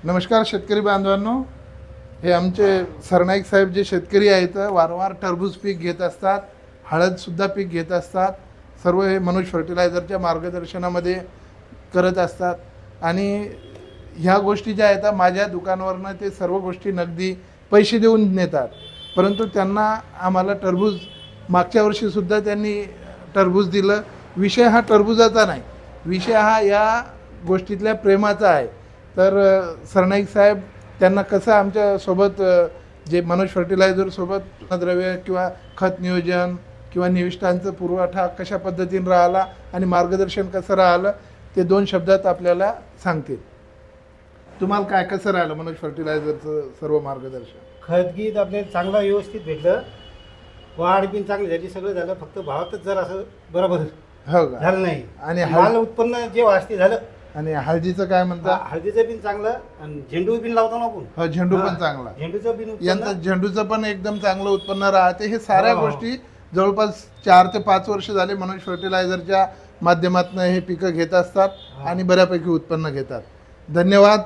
नमस्कार शेतकरी बांधवांनो, हे आमचे सरनाईक साहेब जे शेतकरी आहेत वारंवार टरबूज पीक घेत असतात, हळदसुद्धा पीक घेत असतात. सर्व हे मनोज फर्टिलायझरच्या मार्गदर्शनामध्ये करत असतात. आणि ह्या गोष्टी ज्या आहेत माझ्या दुकानावरनं ते सर्व गोष्टी नगदी पैसे देऊन नेतात. परंतु त्यांना आम्हाला टरबूज मागच्या वर्षीसुद्धा त्यांनी टरबूज दिलं. विषय हा टरबुजाचा नाही, विषय हा या गोष्टीतल्या प्रेमाचा आहे. तर सरनाईक साहेब त्यांना कसं आमच्यासोबत जे मनोज फर्टिलायझरसोबत द्रव्य किंवा खत नियोजन किंवा निविष्ठांचं पुरवठा कशा पद्धतीने राहिला आणि मार्गदर्शन कसं राहिलं ते दोन शब्दात आपल्याला सांगतील. तुम्हाला काय कसं राहिलं मनोज फर्टिलायझरचं सर्व मार्गदर्शन? खतगीत आपल्याला चांगलं व्यवस्थित भेटलं, वाढ बिन चांगली झाली, सगळं झालं. फक्त भावातच जर असं बरोबर हो का? झालं नाही. आणि माल उत्पन्न जे वाजते झालं. आणि हळदीचं काय म्हणता? हळदीचं बिन चांगलं आणि झेंडू बिन लावतो ना आपण. हो, झेंडू पण चांगला. झेंडूचं बिन यंदा उत्पन्न झेंडूचं पण एकदम चांगलं उत्पन्न राहते. हे साऱ्या हो. गोष्टी जवळपास 4 ते 5 वर्ष झाले मनोज फर्टिलायझरच्या माध्यमातून हे पिकं घेत असतात आणि बऱ्यापैकी उत्पन्न घेतात. धन्यवाद.